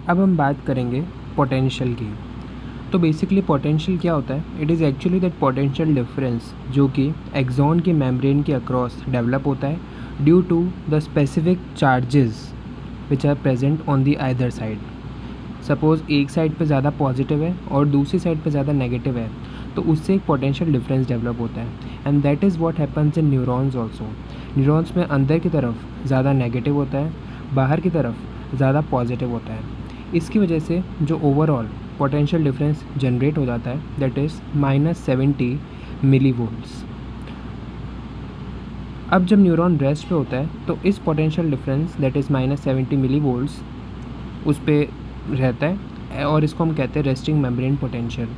अब हम बात करेंगे पोटेंशियल की। तो बेसिकली पोटेंशियल क्या होता है? It is actually that potential difference जो कि एक्सॉन की मेम्ब्रेन के अक्रॉस डेवलप होता है due to the specific charges which are present on the other side. Suppose एक साइड पे ज़्यादा पॉजिटिव है और दूसरी साइड पे ज़्यादा नेगेटिव है, तो उससे एक पोटेंशियल डिफरेंस डेवलप होता है। And that is what happens in neurons also. Neurons में अंदर की तरफ ज़्यादा नेगेटिव होता है, बाहर की तरफ ज़्यादा पॉजिटिव होता है। इसकी वजह से जो ओवरऑल पोटेंशियल डिफरेंस जनरेट हो जाता है दैट इज़ -70 मिलीवोल्ट्स। अब जब न्यूरॉन रेस्ट पे होता है तो इस पोटेंशियल डिफरेंस दैट इज़ -70 मिलीवोल्ट्स उस पर रहता है और इसको हम कहते हैं रेस्टिंग मेम्ब्रेन पोटेंशियल।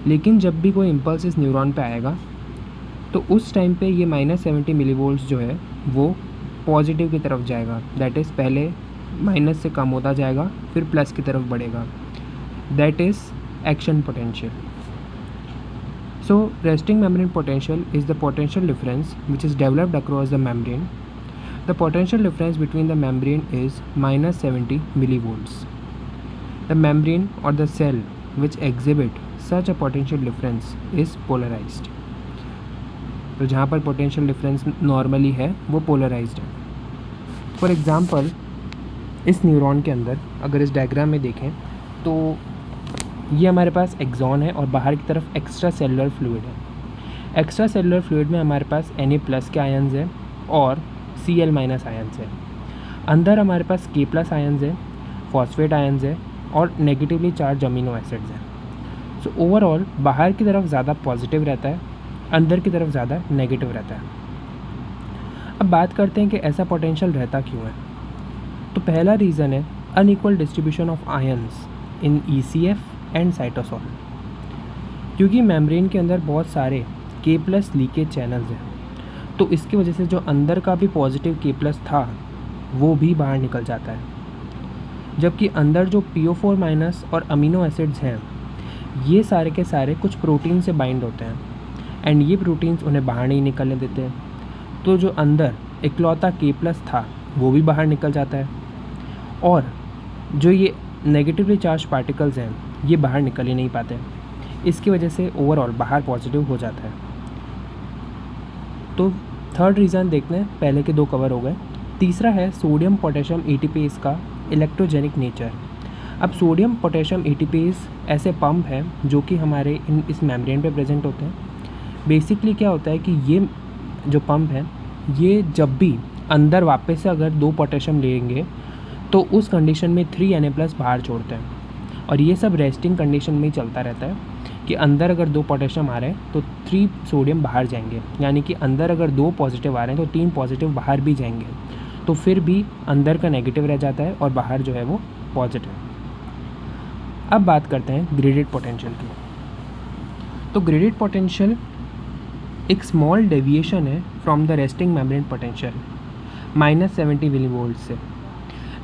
लेकिन जब भी कोई इम्पल्स इस न्यूरॉन पे आएगा तो उस टाइम पे ये -70 मिलीवोल्ट्स जो है वो पॉजिटिव की तरफ जाएगा। दैट इज़ पहले माइनस से कम होता जाएगा फिर प्लस की तरफ बढ़ेगा। That is action potential. So resting membrane potential is the potential difference which is developed across the membrane. The potential difference between the membrane is -70 millivolts. The membrane or the cell which exhibit such a potential difference is polarized. तो जहाँ पर potential difference normally है वो polarized है। For example, इस neuron के अंदर अगर इस डायग्राम में देखें तो ये हमारे पास एक्सॉन है और बाहर की तरफ एक्स्ट्रा सेलुलर फ्लूइड है। एक्स्ट्रा सेलुलर फ्लूइड में हमारे पास Na+ के आयन्स हैं और Cl- आयन्स हैं। अंदर हमारे पास K+ आयन्स है, फॉस्फेट आयन्स है और नेगेटिवली चार्ज अमीनो एसिड्स हैं। सो ओवरऑल बाहर की तरफ ज़्यादा पॉजिटिव रहता है, अंदर की तरफ ज़्यादा नेगेटिव रहता है। अब बात करते हैं कि ऐसा पोटेंशियल रहता क्यों है। तो पहला रीज़न है unequal distribution of ions in ECF and cytosol. क्योंकि मेम्ब्रेन के अंदर बहुत सारे K+ लीकेज चैनल्स हैं तो इसकी वजह से जो अंदर का भी पॉजिटिव K+ था वो भी बाहर निकल जाता है। जबकि अंदर जो PO4- और अमीनो एसिड्स हैं ये सारे के सारे कुछ प्रोटीन से बाइंड होते हैं एंड ये प्रोटीन्स उन्हें बाहर नहीं निकलने देते। तो जो अंदर इकलौता K+ था वो भी बाहर निकल जाता है और जो ये नेगेटिवली चार्ज पार्टिकल्स हैं ये बाहर निकल ही नहीं पाते। इसकी वजह से ओवरऑल बाहर पॉजिटिव हो जाता है। तो थर्ड रीज़न देखते हैं, पहले के दो कवर हो गए। तीसरा है सोडियम पोटेशियम एटीपेज का इलेक्ट्रोजेनिक नेचर। अब सोडियम पोटेशियम एटीपेज ऐसे पंप हैं जो कि हमारे इस मेम्ब्रेन पे प्रेजेंट होते हैं। बेसिकली क्या होता है कि ये जो पंप है ये जब भी अंदर वापस से अगर 2 पोटेशियम लेंगे तो उस कंडीशन में 3Na+ बाहर छोड़ते हैं और ये सब रेस्टिंग कंडीशन में ही चलता रहता है कि अंदर अगर 2 पोटेशियम आ रहे हैं तो 3 सोडियम बाहर जाएंगे, यानी कि अंदर अगर 2 पॉजिटिव आ रहे हैं तो 3 पॉजिटिव बाहर भी जाएंगे। तो फिर भी अंदर का नेगेटिव रह जाता है और बाहर जो है वो पॉजिटिव। अब बात करते हैं ग्रेडेड पोटेंशियल की। तो ग्रेडेड पोटेंशियल एक स्मॉल डेविएशन है from the resting membrane potential -70 millivolt से।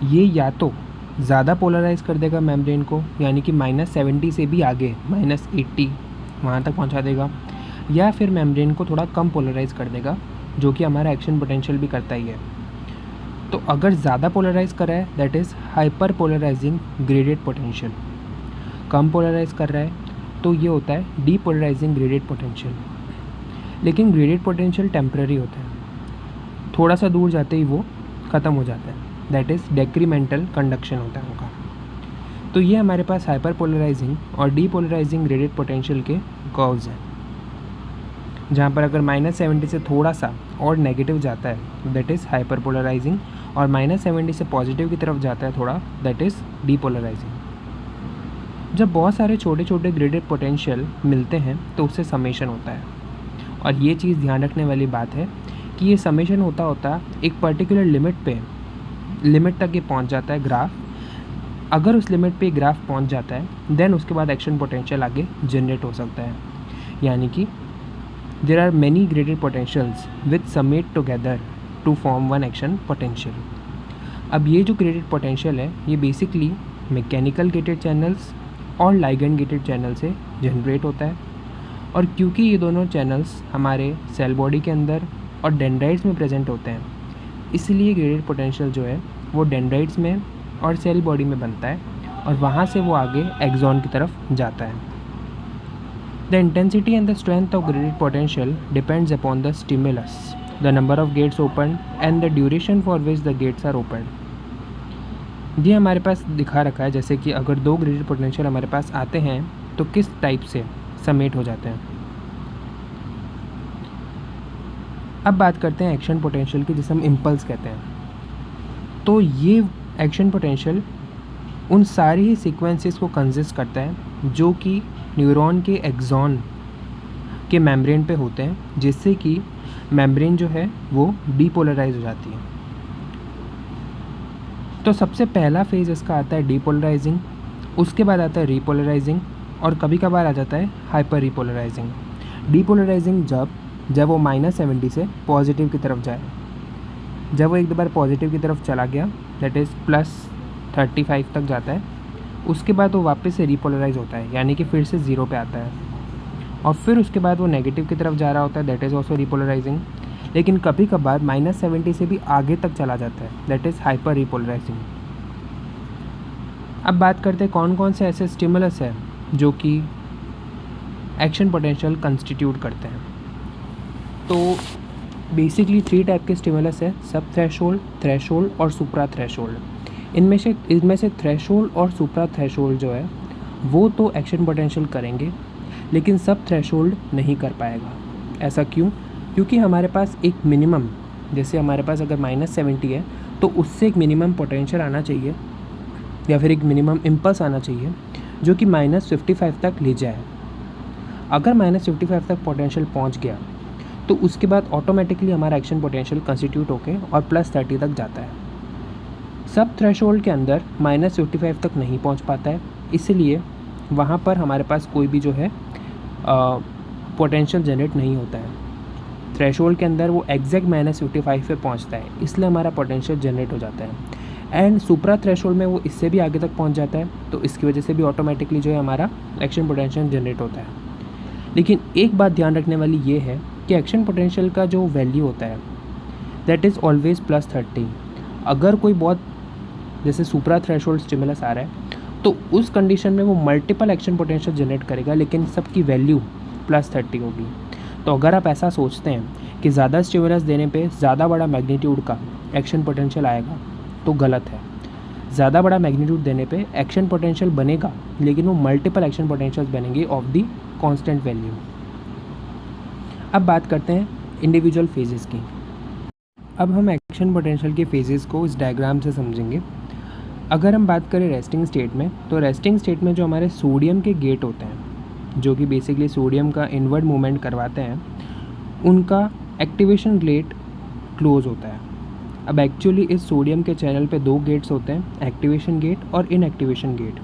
ये या तो ज़्यादा पोलराइज़ कर देगा मेम्ब्रेन को, यानी कि -70 से भी आगे -80 वहाँ तक पहुँचा देगा, या फिर मेम्ब्रेन को थोड़ा कम पोलराइज़ कर देगा जो कि हमारा एक्शन पोटेंशियल भी करता ही है। तो अगर ज़्यादा पोलराइज़ कर रहा है that is hyperpolarising graded potential. कम पोलराइज़ कर रहा है तो ये होता है डीपोलराइजिंग ग्रेडेड पोटेंशियल। लेकिन ग्रेडेड पोटेंशियल टेम्पररी होता है, थोड़ा सा दूर जाते ही वो ख़त्म हो जाता है। दैट इज़ डेक्रीमेंटल कंडक्शन होता है उनका। तो ये हमारे पास हाइपर पोलराइजिंग और डीपोलराइजिंग ग्रेडेड पोटेंशियल के कर्व्स हैं, जहाँ पर अगर -70 से थोड़ा सा और नेगेटिव जाता है दैट इज़ हाइपर पोलराइजिंग और -70 से पॉजिटिव की तरफ जाता है थोड़ा दैट इज़ डीपोलराइजिंग। जब बहुत सारे छोटे छोटे ग्रेडेड पोटेंशियल मिलते हैं तो उससे समेशन होता है और ये चीज़ ध्यान रखने वाली बात है कि ये समेशन होता होता एक पर्टिकुलर लिमिट तक ये पहुंच जाता है ग्राफ। अगर उस लिमिट पे ग्राफ पहुंच जाता है देन उसके बाद एक्शन पोटेंशियल आगे जनरेट हो सकता है, यानी कि there are many graded potentials with summate together to form one action potential. अब ये जो ग्रेडेड पोटेंशियल है ये बेसिकली मैकेनिकल गेटेड चैनल्स और लाइगेंड गेटेड चैनल से जनरेट होता है। और क्योंकि ये दोनों चैनल्स हमारे सेल बॉडी के अंदर और डेंड्राइट्स में प्रेजेंट होते हैं इसलिए ग्रेडेड पोटेंशियल जो है वो डेंड्राइट्स में और सेल बॉडी में बनता है और वहाँ से वो आगे एक्सॉन की तरफ जाता है। The intensity and the strength of graded potential depends upon the stimulus, the number of gates open and the duration for which the gates are open. ये हमारे पास दिखा रखा है, जैसे कि अगर दो ग्रेडेड पोटेंशियल हमारे पास आते हैं तो किस टाइप से समेट हो जाते हैं। अब बात करते हैं एक्शन पोटेंशियल की, जिसे हम इम्पल्स कहते हैं। तो ये एक्शन पोटेंशियल उन सारी ही सीक्वेंसेस को कंसिस्ट करता है जो कि न्यूरॉन के एक्सॉन के मेम्ब्रेन पे होते हैं, जिससे कि मेम्ब्रेन जो है वो डीपोलराइज हो जाती है। तो सबसे पहला फेज़ इसका आता है डीपोलराइजिंग, उसके बाद आता है रीपोलराइजिंग और कभी कभार आ जाता है हाइपर रीपोलराइजिंग। डीपोलराइजिंग जब वो -70 से पॉजिटिव की तरफ जाए, जब वो एक बार पॉजिटिव की तरफ चला गया, दैट इज़ +35 तक जाता है, उसके बाद वो वापस से रीपोलराइज होता है, यानी कि फिर से 0 पे आता है, और फिर उसके बाद वो नेगेटिव की तरफ जा रहा होता है, दैट इज़ ऑल्सो रीपोलराइजिंग। लेकिन कभी कभार -70 से भी आगे तक चला जाता है, दैट इज़ हाइपर रीपोलराइजिंग। अब बात करते हैं कौन कौन से ऐसे स्टिमुलस है जो कि एक्शन पोटेंशियल कंस्टिट्यूट करते हैं। तो बेसिकली 3 टाइप के स्टिमुलस है, सब थ्रेशोल्ड, थ्रेशोल्ड और सुप्रा थ्रेशोल्ड। इनमें से थ्रेशोल्ड और सुप्रा थ्रेशोल्ड जो है वो तो एक्शन पोटेंशियल करेंगे, लेकिन सब थ्रेशोल्ड नहीं कर पाएगा। ऐसा क्यों? क्योंकि हमारे पास एक मिनिमम, जैसे हमारे पास अगर -70 है तो उससे एक मिनिमम पोटेंशियल आना चाहिए या फिर एक मिनिमम इम्पल्स आना चाहिए जो कि -55 तक ले जाए। अगर -55 तक पोटेंशियल पहुंच गया तो उसके बाद ऑटोमेटिकली हमारा एक्शन पोटेंशियल कंस्टिट्यूट होकर और +30 तक जाता है। सब थ्रेशोल्ड के अंदर -55 तक नहीं पहुंच पाता है, इसलिए वहाँ पर हमारे पास कोई भी जो है पोटेंशियल जनरेट नहीं होता है। थ्रेशोल्ड के अंदर वो एग्जैक्ट -55 पे पहुंचता है, इसलिए हमारा पोटेंशियल जनरेट हो जाता है। एंड सुप्रा थ्रेशोल्ड में वो इससे भी आगे तक पहुंच जाता है, तो इसकी वजह से भी ऑटोमेटिकली जो है हमारा एक्शन पोटेंशियल जनरेट होता है। लेकिन एक बात ध्यान रखने वाली ये है कि एक्शन पोटेंशियल का जो वैल्यू होता है दैट इज़ ऑलवेज +30। अगर कोई बहुत जैसे सुप्रा थ्रेशोल्ड स्टिमुलस आ रहा है तो उस कंडीशन में वो मल्टीपल एक्शन पोटेंशियल जनरेट करेगा, लेकिन सबकी वैल्यू +30 होगी। तो अगर आप ऐसा सोचते हैं कि ज़्यादा स्टिमुलस देने पे ज़्यादा बड़ा मैग्नीट्यूड का एक्शन पोटेंशियल आएगा, तो गलत है। ज़्यादा बड़ा मैग्नीट्यूड देने पे एक्शन पोटेंशियल बनेगा, लेकिन वो मल्टीपल एक्शन पोटेंशियल्स बनेंगे ऑफ दी कांस्टेंट वैल्यू। अब बात करते हैं इंडिविजुअल फेजेस की। अब हम एक्शन पोटेंशियल के फेजेस को इस डायग्राम से समझेंगे। अगर हम बात करें रेस्टिंग स्टेट में, तो रेस्टिंग स्टेट में जो हमारे सोडियम के गेट होते हैं जो कि बेसिकली सोडियम का इनवर्ड मूवमेंट करवाते हैं, उनका एक्टिवेशन गेट क्लोज होता है। अब एक्चुअली इस सोडियम के चैनल पे 2 गेट्स होते हैं, एक्टिवेशन गेट और इनएक्टिवेशन गेट।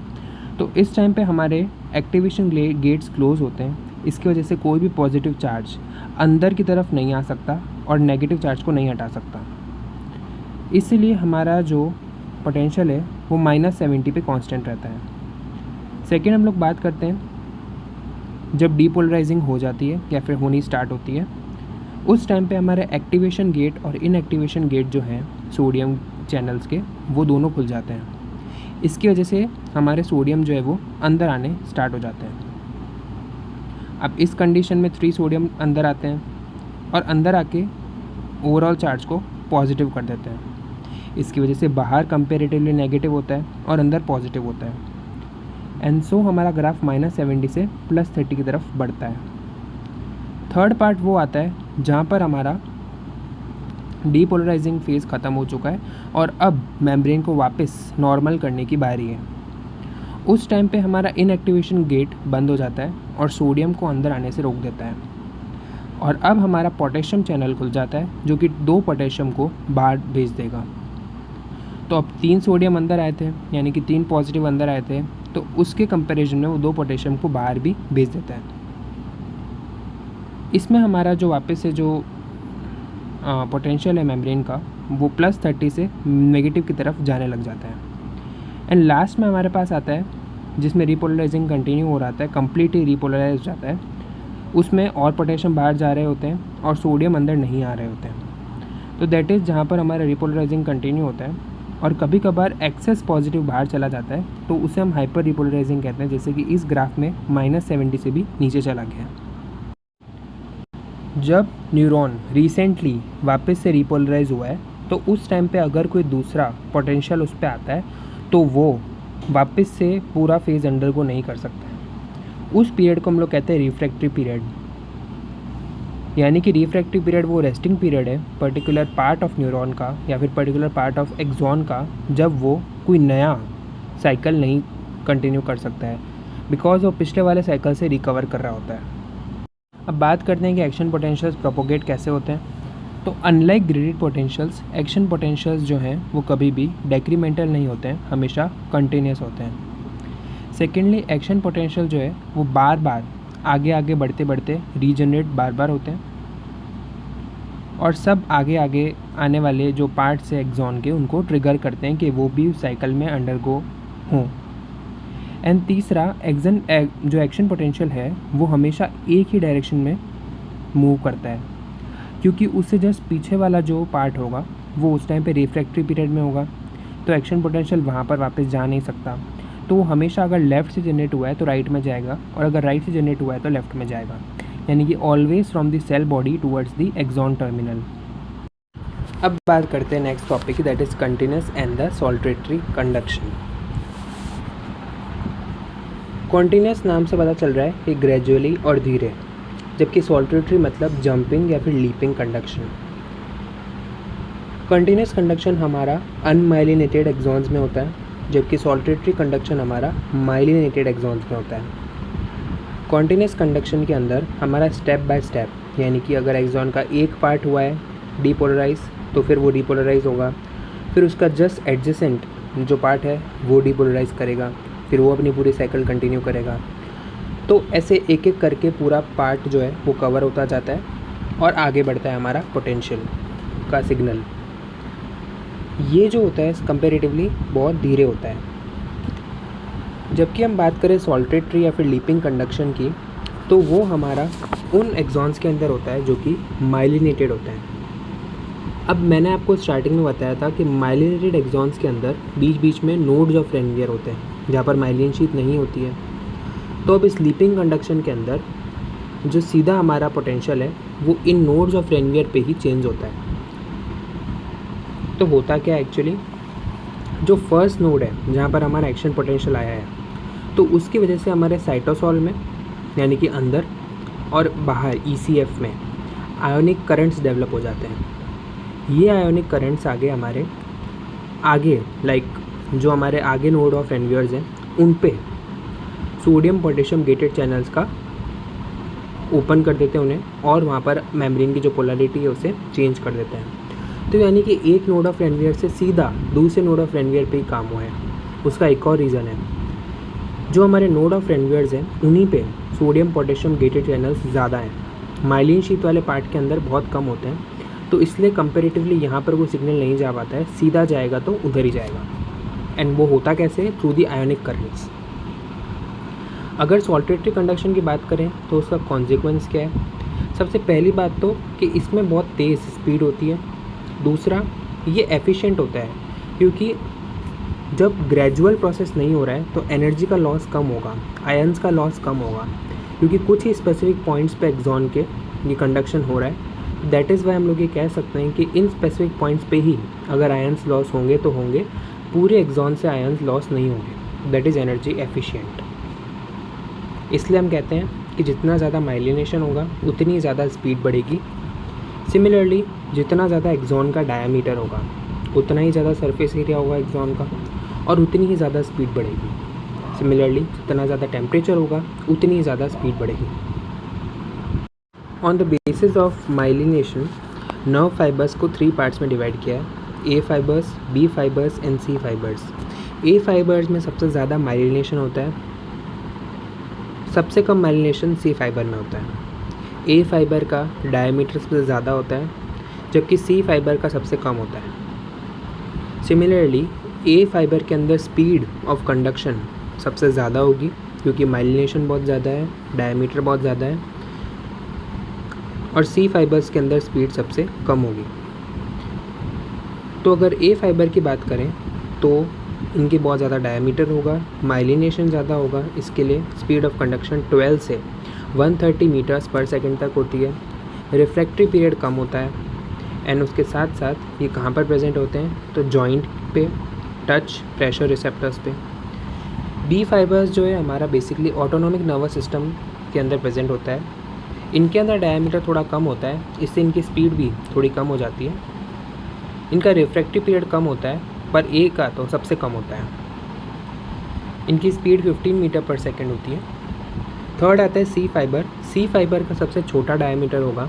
तो इस टाइम पे हमारे एक्टिवेशन गेट्स क्लोज होते हैं, इसकी वजह से कोई भी पॉजिटिव चार्ज अंदर की तरफ नहीं आ सकता और नेगेटिव चार्ज को नहीं हटा सकता। इसलिए हमारा जो पोटेंशियल है वो -70 पे कांस्टेंट रहता है। सेकेंड हम लोग बात करते हैं जब डीपोलराइजिंग हो जाती है या फिर होनी स्टार्ट होती है, उस टाइम पे हमारे एक्टिवेशन गेट और इनएक्टिवेशन गेट जो हैं सोडियम चैनल्स के, वो दोनों खुल जाते हैं। इसकी वजह से हमारे सोडियम जो है वो अंदर आने स्टार्ट हो जाते हैं। अब इस कंडीशन में 3 सोडियम अंदर आते हैं और अंदर आके ओवरऑल चार्ज को पॉजिटिव कर देते हैं। इसकी वजह से बाहर कंपेरेटिवली नेगेटिव होता है और अंदर पॉजिटिव होता है। एंड सो हमारा ग्राफ -70 से +30 की तरफ बढ़ता है। थर्ड पार्ट वो आता है जहाँ पर हमारा डीपोलराइजिंग फेज़ ख़त्म हो चुका है और अब मेम्ब्रेन को वापस नॉर्मल करने की बारी है। उस टाइम पे हमारा इनएक्टिवेशन गेट बंद हो जाता है और सोडियम को अंदर आने से रोक देता है, और अब हमारा पोटेशियम चैनल खुल जाता है जो कि 2 पोटेशियम को बाहर भेज देगा। तो अब 3 सोडियम अंदर आए थे, यानी कि 3 पॉजिटिव अंदर आए थे, तो उसके कंपैरिजन में वो 2 पोटेशियम को बाहर भी भेज देता है। इसमें हमारा जो वापस से जो पोटेंशियल है मेम्ब्रेन का, वो +30 से नेगेटिव की तरफ जाने लग जाता है। एंड लास्ट में हमारे पास आता है जिसमें रीपोलराइजिंग कंटिन्यू हो रहा है, कम्प्लीटली रीपोलराइज हो जाता है। उसमें और पोटेशियम बाहर जा रहे होते हैं और सोडियम अंदर नहीं आ रहे होते हैं। तो दैट इज़ जहाँ पर हमारा रीपोलराइजिंग कंटिन्यू होता है और कभी कभार एक्सेस पॉजिटिव बाहर चला जाता है तो उसे हम हाइपर रिपोलराइजिंग कहते हैं, जैसे कि इस ग्राफ में -70 से भी नीचे चला गया। जब न्यूरॉन रिसेंटली वापस से रिपोलराइज हुआ है तो उस टाइम पे अगर कोई दूसरा पोटेंशियल उस पर आता है तो वो वापस से पूरा फेज़ अंडरगो नहीं कर सकता है। उस पीरियड को हम लोग कहते हैं रिफ्रैक्टरी पीरियड। यानी कि रिफ्रैक्टरी पीरियड वो रेस्टिंग पीरियड है पर्टिकुलर पार्ट ऑफ न्यूरॉन का या फिर पर्टिकुलर पार्ट ऑफ एक्सॉन का, जब वो कोई नया साइकिल नहीं कंटिन्यू कर सकता है बिकॉज वो पिछले वाले साइकिल से रिकवर कर रहा होता है। अब बात करते हैं कि एक्शन पोटेंशियल्स प्रोपोगेट कैसे होते हैं। तो unlike graded potentials, action potentials जो हैं वो कभी भी डेक्रीमेंटल नहीं होते हैं, हमेशा कंटिन्यूस होते हैं। सेकेंडली, एक्शन पोटेंशियल जो है वो बार बार आगे आगे बढ़ते बढ़ते रीजनरेट बार बार होते हैं और सब आगे आगे आने वाले जो पार्ट्स है एक्सॉन के उनको ट्रिगर करते हैं कि वो भी साइकिल में अंडरगो हों। एंड तीसरा, जो एक्शन पोटेंशियल है वो हमेशा एक ही डायरेक्शन में मूव करता है, क्योंकि उससे जस्ट पीछे वाला जो पार्ट होगा वो उस टाइम पे रिफ्रैक्टरी पीरियड में होगा, तो एक्शन पोटेंशियल वहाँ पर वापस जा नहीं सकता। तो वो हमेशा अगर लेफ़्ट से जनरेट हुआ है तो राइट में जाएगा और अगर राइट से जनरेट हुआ है तो लेफ़्ट में जाएगा, यानी कि always from the cell body towards the axon terminal. अब बात करते हैं नेक्स्ट टॉपिक की, that is continuous and the saltatory conduction. Continuous नाम से पता चल रहा है कि ग्रेजुअली और धीरे, जबकि सॉल्टेटरी मतलब जंपिंग या फिर लीपिंग कंडक्शन। कंटिन्यूस कंडक्शन हमारा अनमाइलिनेटेड एक्सॉन्स में होता है, जबकि सॉल्टेटरी कंडक्शन हमारा माइलिनेटेड एक्सॉन्स में होता है। कॉन्टिन्यूस कंडक्शन के अंदर हमारा स्टेप बाय स्टेप, यानी कि अगर एक्सॉन का एक पार्ट हुआ है डीपोलराइज तो फिर वो डीपोलराइज होगा, फिर उसका जस्ट एडजेसेंट जो पार्ट है वो डीपोलराइज करेगा, फिर वो अपनी पूरी साइकिल कंटिन्यू करेगा। तो ऐसे एक एक करके पूरा पार्ट जो है वो कवर होता जाता है और आगे बढ़ता है हमारा पोटेंशियल का सिग्नल। ये जो होता है कंपैरेटिवली बहुत धीरे होता है। जबकि हम बात करें सॉल्टेटरी या फिर लीपिंग कंडक्शन की, तो वो हमारा उन एक्सॉन्स के अंदर होता है जो कि माइलिनेटेड होता है। अब मैंने आपको स्टार्टिंग में बताया था कि माइलिनेटेड एक्सॉन्स के अंदर बीच बीच में नोड्स ऑफ रेनवियर होते हैं जहाँ पर माइलिन शीथ नहीं होती है। तो अब इस लीपिंग कंडक्शन के अंदर जो सीधा हमारा पोटेंशियल है वो इन नोड्स ऑफ रेनवियर पे ही चेंज होता है। तो होता क्या है एक्चुअली, जो फर्स्ट नोड है जहाँ पर हमारा एक्शन पोटेंशियल आया है, तो उसकी वजह से हमारे साइटोसॉल में यानी कि अंदर और बाहर ECF में आयोनिक करंट्स डेवलप हो जाते हैं। ये आयोनिक करंट्स आगे जो हमारे आगे नोड ऑफ रेनवियर्स हैं उन पे सोडियम पोटेशियम गेटेड चैनल्स का ओपन कर देते हैं उन्हें, और वहाँ पर मेम्ब्रेन की जो पोलैरिटी है उसे चेंज कर देते हैं। तो यानी कि एक नोड ऑफ रेनवियर से सीधा दूसरे नोड ऑफ रेनवियर पे ही काम हुआ है। उसका एक और रीज़न है, जो हमारे नोड ऑफ रेनवियर्स हैं उन्हीं पे सोडियम पोटेशियम गेटेड चैनल्स ज़्यादा हैं, माइलिन शीथ वाले पार्ट के अंदर बहुत कम होते हैं। तो इसलिए कंपेरेटिवली यहाँ पर वो सिग्नल नहीं जा पाता है, सीधा जाएगा तो उधर ही जाएगा। एंड वो होता कैसे, थ्रू दी आयोनिक करंट्स। अगर सॉल्टेटरी कंडक्शन की बात करें तो उसका कॉन्सिक्वेंस क्या है। सबसे पहली बात तो कि इसमें बहुत तेज़ स्पीड होती है। दूसरा, ये एफिशिएंट होता है, क्योंकि जब ग्रेजुअल प्रोसेस नहीं हो रहा है तो एनर्जी का लॉस कम होगा, आयंस का लॉस कम होगा, क्योंकि कुछ ही स्पेसिफिक पॉइंट्स पे एक्सॉन के ये कंडक्शन हो रहा है। दैट इज़ वाई हम लोग ये कह सकते हैं कि इन स्पेसिफिक पॉइंट्स पे ही अगर आयंस लॉस होंगे तो होंगे, पूरे एक्सॉन से आयंस लॉस नहीं होंगे। That is energy efficient. इसलिए हम कहते हैं कि जितना ज़्यादा माइलिनेशन होगा उतनी ज़्यादा स्पीड बढ़ेगी। सिमिलरली जितना ज़्यादा एक्सॉन का डायामीटर होगा उतना ही ज़्यादा सरफेस एरिया होगा एक्सॉन का, और उतनी ही ज़्यादा स्पीड बढ़ेगी। सिमिलरली जितना ज़्यादा टेम्परेचर होगा उतनी ही ज़्यादा स्पीड बढ़ेगी। On the basis of myelination nerve fibres को 3 पार्ट्स में डिवाइड किया है, A fibres, B fibres and C fibres. A fibres में सबसे ज़्यादा माइलिनेशन होता है, सबसे कम माइलिनेशन C फाइबर में होता है। A फाइबर का डायमीटर सबसे ज़्यादा होता है, जबकि C फाइबर का सबसे कम होता है। सिमिलरली A फाइबर के अंदर स्पीड ऑफ कंडक्शन सबसे ज़्यादा होगी, क्योंकि माइलिनेशन बहुत ज़्यादा है, डायमीटर बहुत ज़्यादा है, और C फाइबर्स के अंदर स्पीड सबसे कम होगी। तो अगर A फाइबर की बात करें तो इनकी बहुत ज़्यादा डायमीटर होगा, माइलिनेशन ज़्यादा होगा, इसके लिए स्पीड ऑफ कंडक्शन 12 से 130 मीटर्स पर सेकंड तक होती है। रिफ्रैक्टरी पीरियड कम होता है। एंड उसके साथ साथ ये कहाँ पर प्रेजेंट होते हैं, तो जॉइंट पे, टच, प्रेशर रिसेप्टर्स पे। बी फाइबर्स जो है हमारा बेसिकली ऑटोनॉमिक नर्वस सिस्टम के अंदर प्रेजेंट होता है। इनके अंदर डायमीटर थोड़ा कम होता है, इससे इनकी स्पीड भी थोड़ी कम हो जाती है। इनका रिफ्रैक्टिव पीरियड कम होता है, पर ए का तो सबसे कम होता है। इनकी स्पीड 15 मीटर पर सेकेंड होती है। थर्ड आता है सी फाइबर। सी फाइबर का सबसे छोटा डायमीटर होगा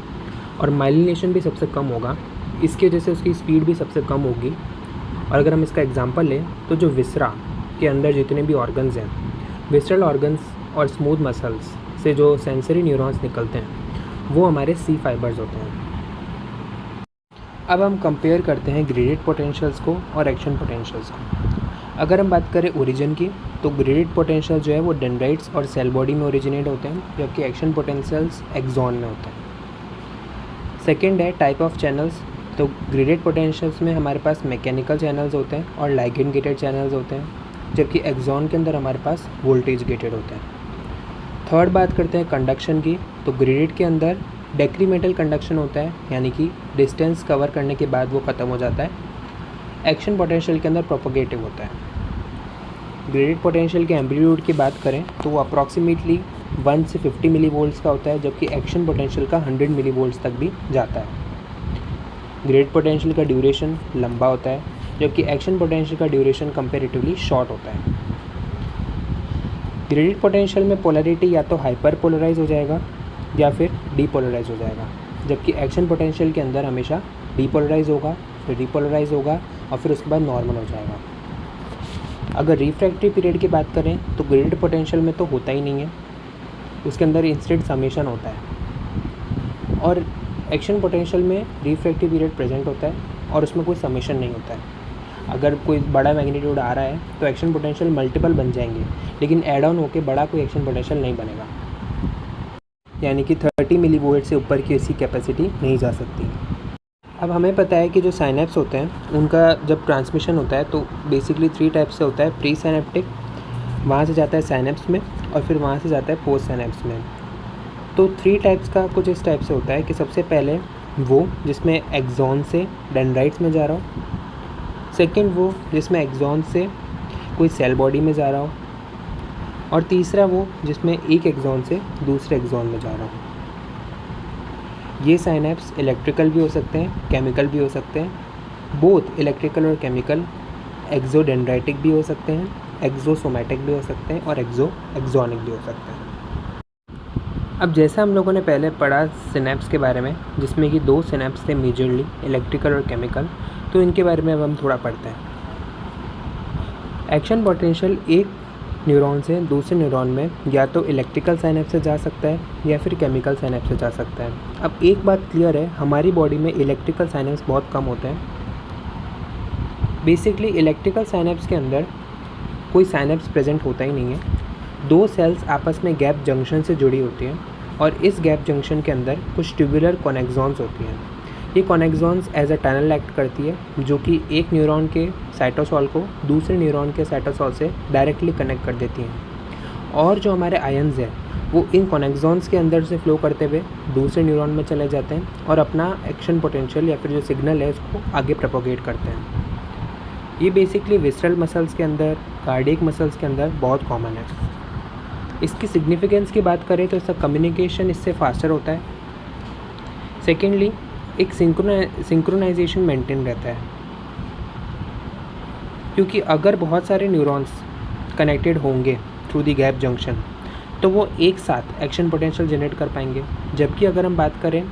और माइलिनेशन भी सबसे कम होगा, इसकी वजह से उसकी स्पीड भी सबसे कम होगी। और अगर हम इसका एग्जांपल लें तो जो विसरा के अंदर जितने भी ऑर्गन्स हैं, विसरल ऑर्गन्स और स्मूथ मसल्स से जो सेंसरी न्यूरॉन्स निकलते हैं वो हमारे सी फाइबर्स होते हैं। अब हम कंपेयर करते हैं ग्रेडेड पोटेंशियल्स को और एक्शन पोटेंशियल्स को। अगर हम बात करें ओरिजिन की, तो ग्रेडेड पोटेंशियल जो है वो डेंड्राइट्स और सेल बॉडी में ओरिजिनेट होते हैं, जबकि एक्शन पोटेंशियल्स एक्सॉन में होते हैं। सेकेंड है टाइप ऑफ चैनल्स। तो ग्रेडेड पोटेंशियल्स में हमारे पास मैकेनिकल चैनल्स होते हैं और लाइगेंड गेटेड चैनल्स होते हैं, जबकि एक्सॉन के अंदर हमारे पास वोल्टेज गेटेड होते हैं। थर्ड बात करते हैं कंडक्शन की। तो ग्रेडेड के अंदर डेक्रीमेंटल कंडक्शन होता है, यानी कि डिस्टेंस कवर करने के बाद वो ख़त्म हो जाता है। एक्शन पोटेंशियल के अंदर प्रोपोगेटिव होता है। ग्रेडेड पोटेंशियल के एम्पलीट्यूड की बात करें तो वो अप्रॉक्सीमेटली 1 से 50 मिली वोल्ट्स का होता है, जबकि एक्शन पोटेंशियल का 100 मिली वोल्ट्स तक भी जाता है। ग्रेडेड पोटेंशियल का ड्यूरेशन लंबा होता है, जबकि एक्शन पोटेंशियल का ड्यूरेशन कंपैरेटिवली शॉर्ट होता है। ग्रेडेड पोटेंशियल में पोलैरिटी या तो हाइपर पोलराइज हो जाएगा या फिर डीपोलराइज हो जाएगा, जबकि एक्शन पोटेंशियल के अंदर हमेशा डीपोलराइज होगा, फिर डीपोलराइज होगा और फिर उसके बाद नॉर्मल हो जाएगा। अगर रिफ्रैक्टिव पीरियड की बात करें तो ग्रेडेड पोटेंशियल में तो होता ही नहीं है, उसके अंदर इंस्टेंट समेशन होता है। और एक्शन पोटेंशियल में रिफ्रैक्टिव पीरियड प्रेजेंट होता है और उसमें कोई समेशन नहीं होता है। अगर कोई बड़ा मैग्नीट्यूड आ रहा है तो एक्शन पोटेंशियल मल्टीपल बन जाएंगे, लेकिन ऐड ऑन होकर बड़ा कोई एक्शन पोटेंशियल नहीं बनेगा, यानी कि 30 मिली वोल्ट से ऊपर की इसकी कैपेसिटी नहीं जा सकती। अब हमें पता है कि जो साइनेप्स होते हैं उनका जब ट्रांसमिशन होता है तो बेसिकली 3 टाइप से होता है। प्री साइनेप्टिक, वहाँ से जाता है साइनेप्स में और फिर वहाँ से जाता है पोस्ट साइनेप्स में। तो 3 टाइप्स का कुछ इस टाइप से होता है कि सबसे पहले वो जिसमें एक्सॉन से डेंड्राइट्स में जा रहा हो, सेकंड वो जिसमें एक्सॉन से कोई सेल बॉडी में जा रहा हो, और तीसरा वो जिसमें एक एक्सॉन से दूसरे एक्सॉन में जा रहा हो। ये साइनेप्स इलेक्ट्रिकल भी हो सकते हैं, केमिकल भी हो सकते हैं। बोथ इलेक्ट्रिकल और केमिकल एक्सोडेंड्राइटिक भी हो सकते हैं, एक्सोसोमैटिक भी हो सकते हैं और एक्सोनिक भी हो सकते हैं। अब जैसा हम लोगों ने पहले पढ़ा सिनेप्स के बारे में, जिसमें कि 2 सिनेप्स थे मेजरली, इलेक्ट्रिकल और केमिकल, तो इनके बारे में अब हम थोड़ा पढ़ते हैं। एक्शन पोटेंशियल एक न्यूरॉन से दूसरे न्यूरॉन में या तो इलेक्ट्रिकल साइनेप्स से जा सकता है या फिर केमिकल साइनेप्स से जा सकता है। अब एक बात क्लियर है, हमारी बॉडी में इलेक्ट्रिकल साइनेप्स बहुत कम होते हैं। बेसिकली इलेक्ट्रिकल साइनेप्स के अंदर कोई साइनेप्स प्रेजेंट होता ही नहीं है। 2 सेल्स आपस में गैप जंक्शन से जुड़ी होती हैं और इस गैप जंक्शन के अंदर कुछ ट्यूबुलर कॉनेक्सॉन्स होती हैं। ये कॉनेक्सॉन्स एज अ टनल एक्ट करती है, जो कि एक न्यूरॉन के साइटोसॉल को दूसरे न्यूरॉन के साइटोसॉल से डायरेक्टली कनेक्ट कर देती हैं। और जो हमारे आयन्स हैं वो इन कॉनेक्सॉन्स के अंदर से फ्लो करते हुए दूसरे न्यूरॉन में चले जाते हैं और अपना एक्शन पोटेंशियल या फिर जो सिग्नल है उसको आगे प्रोपोगेट करते हैं। ये बेसिकली विसरल मसल्स के अंदर, कार्डियक मसल्स के अंदर बहुत कॉमन है। इसकी सिग्निफिकेंस की बात करें तो इसका कम्युनिकेशन इससे फास्टर होता है। सेकेंडली एक सिंक्रोनाइजेशन मेंटेन रहता है, क्योंकि अगर बहुत सारे न्यूरॉन्स कनेक्टेड होंगे थ्रू दी गैप जंक्शन तो वो एक साथ एक्शन पोटेंशियल जनरेट कर पाएंगे। जबकि अगर हम बात करें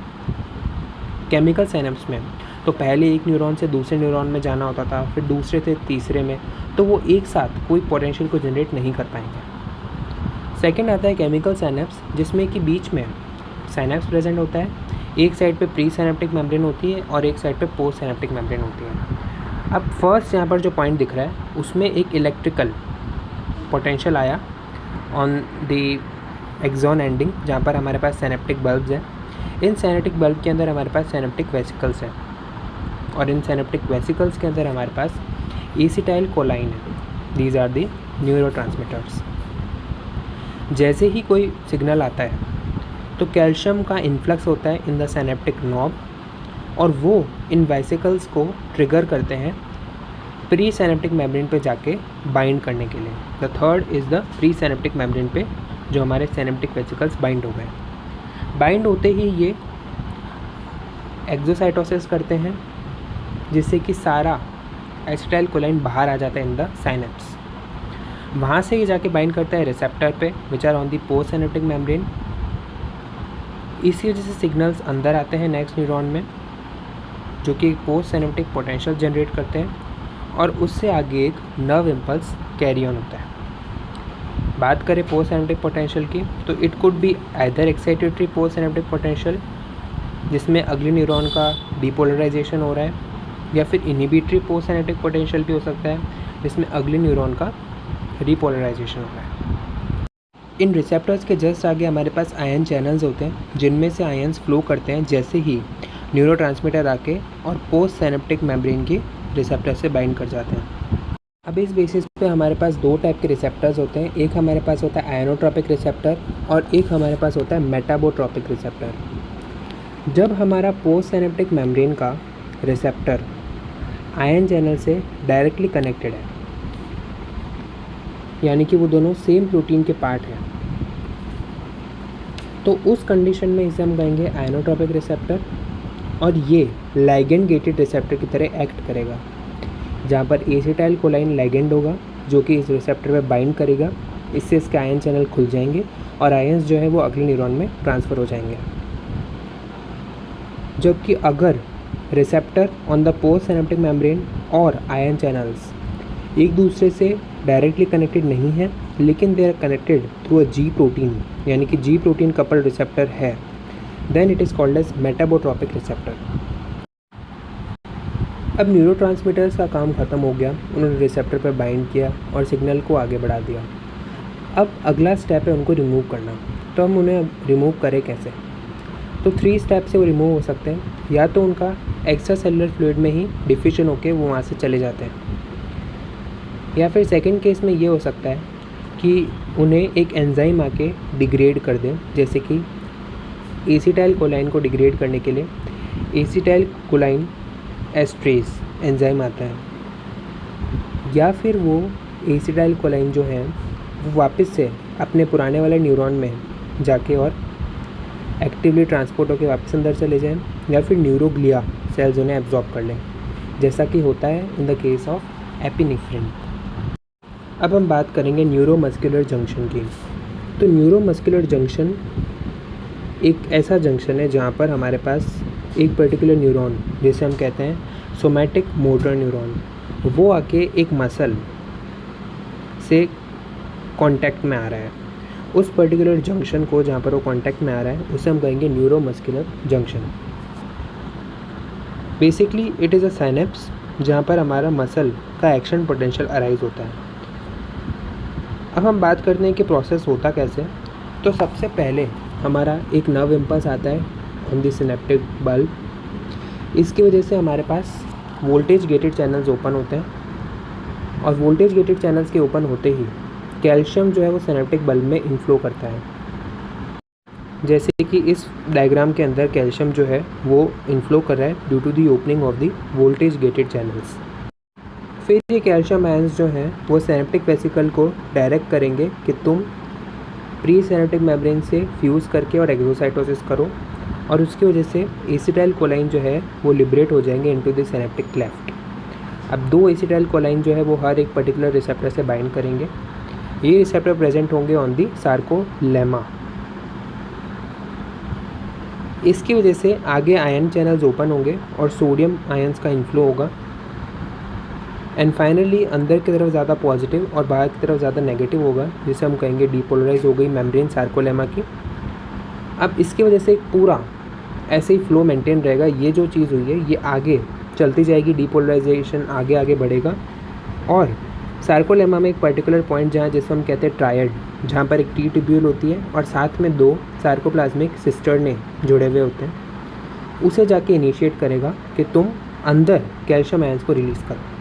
केमिकल साइनेप्स में तो पहले एक न्यूरॉन से दूसरे न्यूरॉन में जाना होता था, फिर दूसरे से तीसरे में, तो वो एक साथ कोई पोटेंशियल को जनरेट नहीं कर पाएंगे। सेकेंड आता है केमिकल साइनेप्स, जिसमें कि बीच में साइनेप्स प्रेजेंट होता है। एक साइड पे प्री साइनेप्टिक मेम्ब्रेन होती है और एक साइड पे पोस्ट साइनेप्टिक मेम्ब्रेन होती है। अब फर्स्ट यहाँ पर जो पॉइंट दिख रहा है उसमें एक इलेक्ट्रिकल पोटेंशियल आया ऑन द एक्सॉन एंडिंग, जहाँ पर हमारे पास साइनेप्टिक बल्ब्स हैं। इन साइनेप्टिक बल्ब के अंदर हमारे पास साइनेप्टिक वेसिकल्स हैं और इन साइनेप्टिक वेसिकल्स के अंदर हमारे पास एसिटाइल कोलाइन है। These are the neurotransmitters. जैसे ही कोई सिग्नल आता है तो कैल्शियम का इन्फ्लक्स होता है इन द सिनेप्टिक नॉब और वो इन वेसिकल्स को ट्रिगर करते हैं प्री सिनेप्टिक मेम्ब्रेन पे जाके बाइंड करने के लिए। The third is the pre synaptic membrane पे जो हमारे सिनेप्टिक वेसिकल्स बाइंड हो गए। बाइंड होते ही ये एक्सोसाइटोसिस करते हैं जिससे कि सारा एसिटाइल कोलाइन बाहर आ जाता है इन द साइनेप्स। वहाँ से ये जाके बाइंड करता है रिसेप्टर पे which are on the post synaptic membrane. इसी वजह से सिग्नल्स अंदर आते हैं नेक्स्ट न्यूरॉन में जो कि पोस्ट सिनेप्टिक पोटेंशियल जनरेट करते हैं और उससे आगे एक नर्व इम्पल्स कैरी ऑन होता है। बात करें पोस्ट सिनेप्टिक पोटेंशियल की तो it could be either excitatory post synaptic potential जिसमें अगले न्यूरॉन का डिपोलराइजेशन हो रहा है, या फिर इनहिबिटरी पोस्ट सिनेप्टिक पोटेंशियल भी हो सकता है जिसमें अगले न्यूरॉन का रिपोलराइजेशन हो रहा है। इन रिसेप्टर्स के जस्ट आगे हमारे पास आयन चैनल्स होते हैं जिनमें से आयन्स फ्लो करते हैं जैसे ही न्यूरोट्रांसमीटर आके और पोस्ट सिनेप्टिक मेम्ब्रेन की रिसेप्टर से बाइंड कर जाते हैं। अब इस बेसिस पे हमारे पास दो टाइप के रिसेप्टर्स होते हैं। एक हमारे पास होता है आयनोट्रोपिक रिसेप्टर और एक हमारे पास होता है मेटाबोट्रोपिक रिसेप्टर। जब हमारा पोस्ट सिनेप्टिक मेम्ब्रेन का रिसेप्टर आयन चैनल से डायरेक्टली कनेक्टेड है, यानी कि वो दोनों सेम प्रोटीन के पार्ट हैं, तो उस कंडीशन में इसे हम कहेंगे आयनोट्रोपिक रिसेप्टर और ये लाइगेंड गेटेड रिसेप्टर की तरह एक्ट करेगा जहाँ पर एसिटाइल कोलाइन लाइगेंड होगा जो कि इस रिसेप्टर पे बाइंड करेगा। इससे इसके आयन चैनल खुल जाएंगे और आयन्स जो है वो अगले न्यूरॉन में ट्रांसफ़र हो जाएंगे। जबकि अगर receptor on the post synaptic membrane और आयन चैनल्स एक दूसरे से डायरेक्टली कनेक्टेड नहीं है लेकिन they are connected through a G protein, यानी कि जी प्रोटीन कपल रिसेप्टर है, then it is called as metabotropic receptor. अब न्यूरोट्रांसमीटर्स का काम ख़त्म हो गया, उन्होंने रिसेप्टर पर बाइंड किया और सिग्नल को आगे बढ़ा दिया। अब अगला स्टेप है उनको रिमूव करना। तो हम उन्हें रिमूव करें कैसे? तो 3 स्टेप से वो रिमूव हो सकते हैं। या तो उनका एक्स्ट्रा सेलुलर फ्लूइड में ही डिफ्यूजन होकर वो वहाँ से चले जाते हैं, या फिर सेकंड केस में ये हो सकता है कि उन्हें एक एंजाइम आके डिग्रेड कर दें, जैसे कि एसिटाइल कोलाइन को डिग्रेड करने के लिए एसिटाइल कोलाइन एस्ट्रेज एंजाइम आता है, या फिर वो एसिटाइल कोलाइन जो है वो वापस से अपने पुराने वाले न्यूरॉन में जाके और एक्टिवली ट्रांसपोर्ट होकर वापस अंदर चले जाएं, या फिर न्यूरोग्लिया सेल्स उन्हें एब्जॉर्ब कर लें, जैसा कि होता है in the case of epinephrine. अब हम बात करेंगे न्यूरोमस्कुलर जंक्शन की। तो न्यूरोमस्कुलर जंक्शन एक ऐसा जंक्शन है जहाँ पर हमारे पास एक पर्टिकुलर न्यूरॉन, जिसे हम कहते हैं सोमैटिक मोटर न्यूरॉन, वो आके एक मसल से कांटेक्ट में आ रहा है। उस पर्टिकुलर जंक्शन को जहाँ पर वो कांटेक्ट में आ रहा है उसे हम कहेंगे neuromuscular junction. Basically it is a synapse जहाँ पर हमारा मसल का एक्शन पोटेंशियल अराइज होता है। अब हम बात करते हैं कि प्रोसेस होता कैसे। तो सबसे पहले हमारा एक नर्व इम्पल्स आता है ऑन द सिनेप्टिक बल्ब। इसकी वजह से हमारे पास वोल्टेज गेटेड चैनल्स ओपन होते हैं और वोल्टेज गेटेड चैनल्स के ओपन होते ही कैल्शियम जो है वो सिनेप्टिक बल्ब में इनफ्लो करता है। जैसे कि इस डायग्राम के अंदर कैल्शियम जो है वो इनफ्लो कर रहा है due to the opening of the voltage gated channels. फिर ये कैल्शियम आयंस जो हैं वो सिनेप्टिक वेसिकल को डायरेक्ट करेंगे कि तुम प्री सिनेप्टिक मेम्ब्रेन से फ्यूज़ करके और एक्सोसाइटोसिस करो, और उसकी वजह से एसिटाइल कोलाइन जो है वो लिबरेट हो जाएंगे इनटू द सिनेप्टिक क्लेफ्ट। अब 2 एसिटाइल कोलाइन जो है वो हर एक पर्टिकुलर रिसेप्टर से बाइंड करेंगे। ये रिसेप्टर प्रेजेंट होंगे ऑन दी सार्कोलेमा। इसकी वजह से आगे आयन चैनल्स ओपन होंगे और सोडियम आयंस का इनफ्लो होगा, एंड फाइनली अंदर की तरफ ज़्यादा पॉजिटिव और बाहर की तरफ ज़्यादा नेगेटिव होगा, जिसे हम कहेंगे डीपोलराइज हो गई मेम्ब्रेन सार्कोलेमा की। अब इसकी वजह से पूरा ऐसे ही फ्लो मेंटेन रहेगा। ये जो चीज़ हुई है ये आगे चलती जाएगी, डीपोलराइजेशन आगे आगे बढ़ेगा, और सार्कोलेमा में एक पर्टिकुलर पॉइंट जहाँ जिसे हम कहते हैं ट्रायड, जहाँ पर एक टी ट्यूब्यूल होती है और साथ में 2 सार्कोप्लाज्मिक सिस्टर्ने जुड़े हुए होते हैं, उसे जाके इनिशिएट करेगा कि तुम अंदर कैल्शियम आयंस को रिलीज़ करो।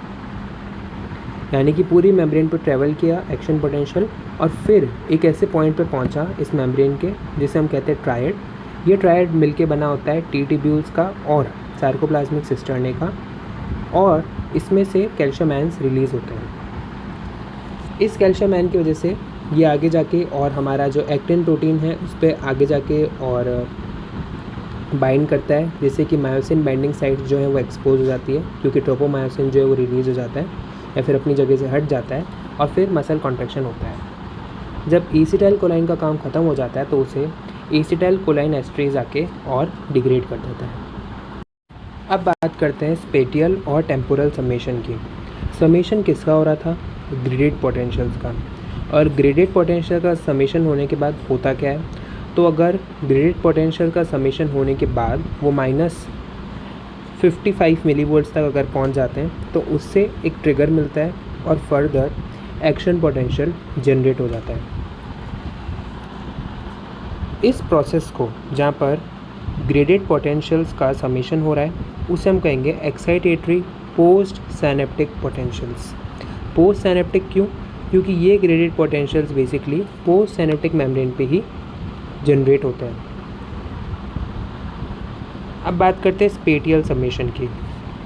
यानी कि पूरी मेम्ब्रेन पर ट्रैवल किया एक्शन पोटेंशियल और फिर एक ऐसे पॉइंट पे पहुंचा इस मेम्ब्रेन के जिसे हम कहते हैं ट्रायड। ये ट्रायड मिलके बना होता है टी ट्यूब्यूल्स का और सार्कोप्लाज्मिक सिस्टर्ने का, और इसमें से कैल्शियम आयंस रिलीज़ होते हैं। इस कैल्शियम आयन की वजह से ये आगे जाके और हमारा जो एक्टिन प्रोटीन है उस पर आगे जाके और बाइंड करता है, जैसे कि मायोसिन बाइंडिंग साइट जो है वो एक्सपोज हो जाती है क्योंकि ट्रोपोमायोसिन जो है वो रिलीज़ हो जाता है या फिर अपनी जगह से हट जाता है और फिर मसल कॉन्ट्रैक्शन होता है। जब एसिटाइल कोलाइन का काम ख़त्म हो जाता है तो उसे एसिटाइल कोलाइन एस्ट्रेज आके और डिग्रेड कर देता है। अब बात करते हैं स्पेटियल और टेम्पोरल समेशन की। समेशन किसका हो रहा था? ग्रेडेड पोटेंशियल्स का। और ग्रेडेड पोटेंशियल का समेशन होने के बाद होता क्या है, तो अगर ग्रेडेड पोटेंशियल का समेशन होने के बाद वो -55 मिलीवोल्ट्स तक अगर पहुंच जाते हैं तो उससे एक ट्रिगर मिलता है और फर्दर एक्शन पोटेंशियल जनरेट हो जाता है। इस प्रोसेस को जहाँ पर ग्रेडेड पोटेंशियल्स का समेशन हो रहा है उसे हम कहेंगे excitatory post synaptic potentials. Post synaptic क्यों? क्योंकि ये graded potentials basically post synaptic membrane पे ही जनरेट होते हैं। अब बात करते हैं स्पेटियल समेशन की।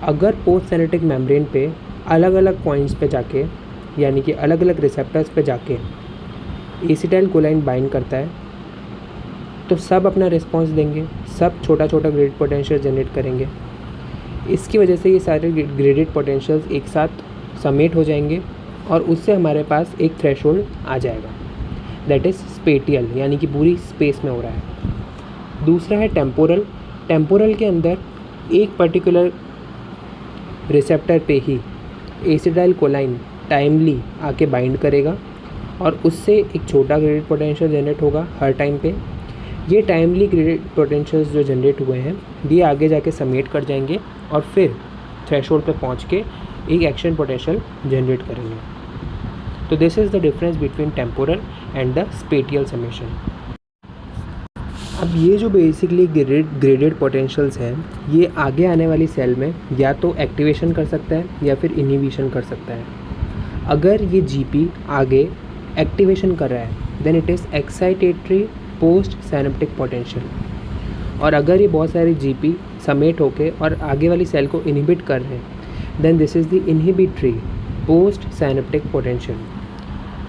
अगर पोस्ट साइनेप्टिक मेम्ब्रेन पे अलग अलग पॉइंट्स पे जाके यानी कि अलग अलग रिसेप्टर्स पे जाके एसिटाइल कोलाइन बाइंड करता है तो सब अपना रिस्पॉन्स देंगे, सब छोटा छोटा ग्रेडेड पोटेंशियल जनरेट करेंगे। इसकी वजह से ये सारे ग्रेडेड पोटेंशियल्स एक साथ समेट हो जाएंगे और उससे हमारे पास एक थ्रेशोल्ड आ जाएगा, दैट इज़ स्पेटियल, यानी कि पूरी स्पेस में हो रहा है। दूसरा है टेम्पोरल। टेम्पोरल के अंदर एक पर्टिकुलर रिसेप्टर पे ही एसिटाइल कोलाइन टाइमली आके बाइंड करेगा और उससे एक छोटा ग्रेडेड पोटेंशियल जनरेट होगा हर टाइम पे। ये टाइमली ग्रेडेड पोटेंशियल्स जो जनरेट हुए हैं ये आगे जाके समेट कर जाएंगे और फिर थ्रेशोल्ड पे पहुंच के एक एक्शन पोटेंशियल जनरेट करेंगे। तो this is the difference between temporal and the spatial summation. अब ये जो बेसिकली ग्रेडेड पोटेंशियल्स हैं ये आगे आने वाली सेल में या तो एक्टिवेशन कर सकता है या फिर इनहिबिशन कर सकता है। अगर ये जीपी आगे एक्टिवेशन कर रहा है then it is excitatory post synaptic potential, और अगर ये बहुत सारी जीपी समेट होके और आगे वाली सेल को इनहिबिट कर रहे हैं then this is the inhibitory post synaptic potential.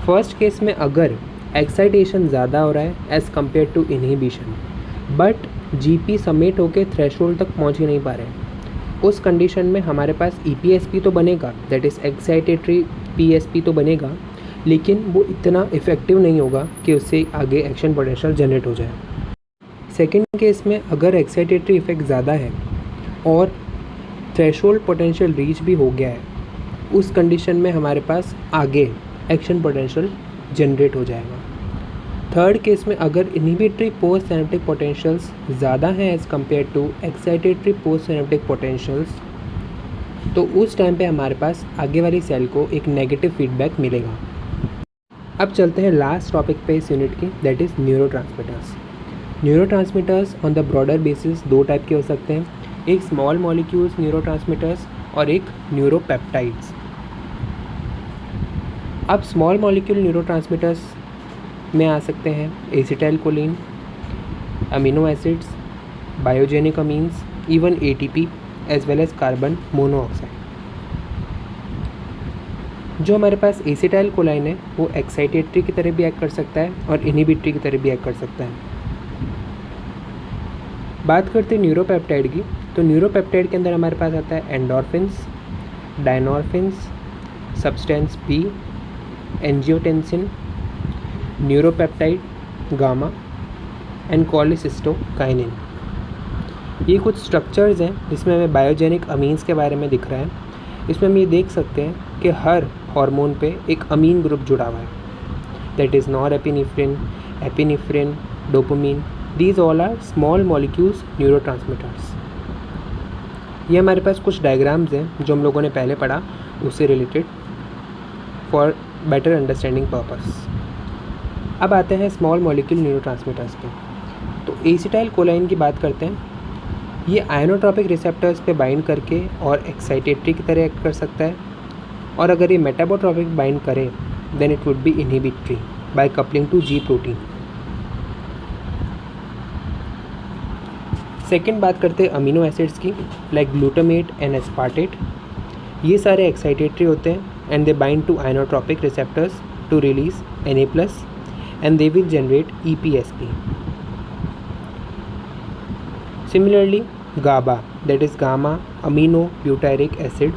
First case में अगर एक्साइटेशन ज़्यादा हो रहा है as compared to inhibition but GP summate होके थ्रेशोल्ड तक पहुंच ही नहीं पा रहे हैं, उस कंडीशन में हमारे पास ईपीएसपी तो बनेगा, दैट इज़ एक्साइटेटरी पीएसपी तो बनेगा, लेकिन वो इतना इफ़ेक्टिव नहीं होगा कि उससे आगे एक्शन पोटेंशियल जनरेट हो जाए। सेकेंड केस में अगर एक्साइटेटरी इफेक्ट ज़्यादा है और थ्रेशोल्ड पोटेंशियल रीच भी हो गया है, उस कंडीशन में हमारे पास आगे एक्शन पोटेंशियल जनरेट हो जाएगा। थर्ड केस में अगर इनहिबिटरी पोस्ट साइनेप्टिक पोटेंशियल्स ज़्यादा हैं as compared to excitatory post synaptic potentials, तो उस टाइम पे हमारे पास आगे वाली सेल को एक नेगेटिव फीडबैक मिलेगा। अब चलते हैं लास्ट टॉपिक पे इस यूनिट की, that is neurotransmitters. Neurotransmitters on the broader basis दो टाइप के हो सकते हैं, एक स्मॉल मॉलिक्यूल्स न्यूरोट्रांसमीटर्स और एक न्यूरोपेप्टाइड्स। अब स्मॉल मॉलिक्यूल न्यूरोट्रांसमीटर्स में आ सकते हैं acetylcholine, amino acids, biogenic amines, even ATP as well as carbon monoxide. जो हमारे पास एसिटाइल कोलाइन है वो एक्साइटेटरी की तरह भी एक्ट कर सकता है और इनहिबिटरी की तरह भी एक्ट कर सकता है। बात करते हैं न्यूरोपेप्टाइड की, तो न्यूरोपेप्टाइड के अंदर हमारे पास आता है endorphins, dynorphins, substance B, angiotensin, neuropeptide, gamma and cholecystokinin. ये कुछ स्ट्रक्चर्स हैं जिसमें हमें बायोजेनिक अमीन्स के बारे में दिख रहा है। इसमें हम ये देख सकते हैं कि हर हार्मोन पे एक अमीन ग्रुप जुड़ा हुआ है, that is norepinephrine, epinephrine, dopamine, these all are small molecules neurotransmitters. ये हमारे पास कुछ डायग्राम्स हैं जो हम लोगों ने पहले पढ़ा उससे related for better understanding purpose. अब आते हैं स्मॉल मॉलिक्यूल न्यूरोट्रांसमीटर्स पे। तो एसिटाइल कोलाइन की बात करते हैं, ये आयनोट्रॉपिक रिसेप्टर्स पे बाइंड करके और एक्साइटेटरी की तरह एक्ट कर सकता है और अगर ये मेटाबोट्रॉपिक बाइंड करे then it would be inhibitory by coupling to G protein. Second बात करते हैं अमीनो एसिड्स की, लाइक ग्लूटामेट एंड एस्पार्टेट। ये सारे एक्साइटेटरी होते हैं and they bind to ionotropic receptors to release Na+ and they will generate EPSP। Similarly GABA, that is gamma amino butyric acid,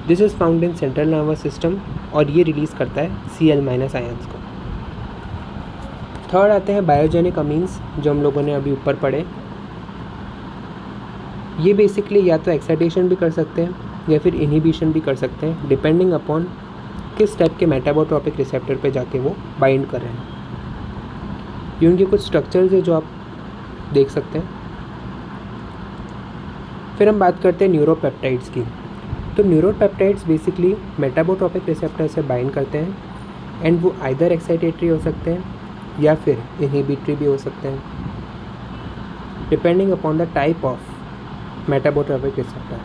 this is found in central nervous system और ये release करता है Cl- ions को। Third आते हैं biogenic amines, जो हम लोगों ने अभी ऊपर पढ़े। ये बेसिकली या तो एक्साइटेशन भी कर सकते हैं या फिर इनहिबिशन भी कर सकते हैं, डिपेंडिंग अपॉन किस टाइप के मेटाबोट्रॉपिक रिसेप्टर पे जाके वो बाइंड कर रहे हैं। ये उनके कुछ स्ट्रक्चर्स है जो आप देख सकते हैं। फिर हम बात करते हैं न्यूरोपेप्टाइड्स की। तो न्यूरोपेप्टाइड्स बेसिकली मेटाबोट्रॉपिक रिसेप्टर से बाइंड करते हैं एंड वो आइदर एक्साइटेटरी हो सकते हैं या फिर इनहिबिटरी भी हो सकते हैं, depending upon the type of metabotropic receptor.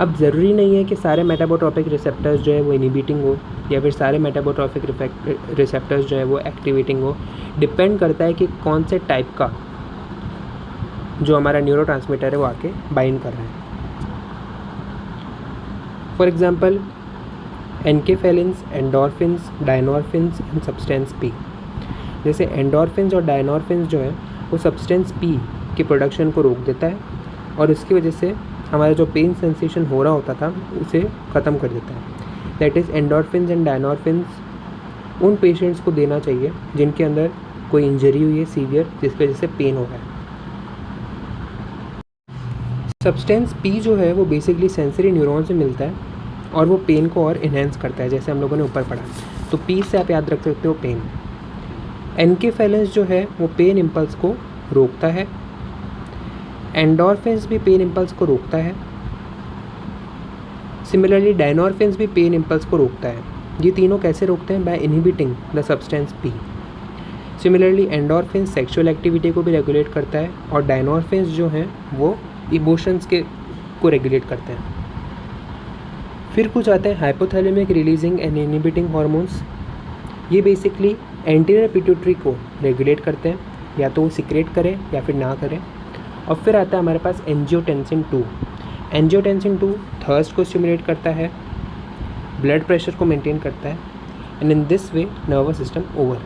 अब ज़रूरी नहीं है कि सारे मेटाबोट्रॉपिक रिसेप्टर्स जो है वो इनहिबिटिंग हो या फिर सारे मेटाबोट्रॉपिक रिसेप्टर्स जो है वो एक्टिवेटिंग हो। डिपेंड करता है कि कौन से टाइप का जो हमारा न्यूरोट्रांसमीटर है वो आके बाइंड कर रहा है। For example enkephalins, endorphins, dynorphins and substance P. जैसे एंडोर्फिन्स और डायनोर्फिन्स जो है वो सब्सटेंस पी के प्रोडक्शन को रोक देता है और इसकी वजह से हमारा जो पेन सेंसेशन हो रहा होता था उसे ख़त्म कर देता है। दैट इज़ एंडोर्फिन्स एंड डायनोर्फिन्स उन पेशेंट्स को देना चाहिए जिनके अंदर कोई इंजरी हुई है सीवियर, जिसकी वजह से पेन हो रहा है। सब्सटेंस पी जो है वो बेसिकली सेंसरी न्यूरॉन से मिलता है और वो पेन को और इन्हेंस करता है, जैसे हम लोगों ने ऊपर पढ़ा। तो पी से आप याद रख सकते हो पेन। एनकेफेलिन्स जो है वो पेन इम्पल्स को रोकता है। एंडोर्फिन्स भी पेन इम्पल्स को रोकता है। सिमिलरली डायनोर्फिन्स भी पेन इम्पल्स को रोकता है। ये तीनों कैसे रोकते हैं? By inhibiting the substance P. Similarly endorphins sexual activity को भी रेगुलेट करता है और डायनोर्फिन्स जो हैं वो इमोशंस को रेगुलेट करते हैं। फिर कुछ आते हैं hypothalamic releasing and inhibiting hormones. ये बेसिकली एंटीरियर पिट्यूटरी को रेगुलेट करते हैं, या तो वो सिक्रेट करें या फिर ना करें। और फिर आता है हमारे पास एंजियोटेंसिन 2। एंजियोटेंसिन 2 थर्स्ट को स्टिमुलेट करता है, ब्लड प्रेशर को मेंटेन करता है and in this way nervous system over.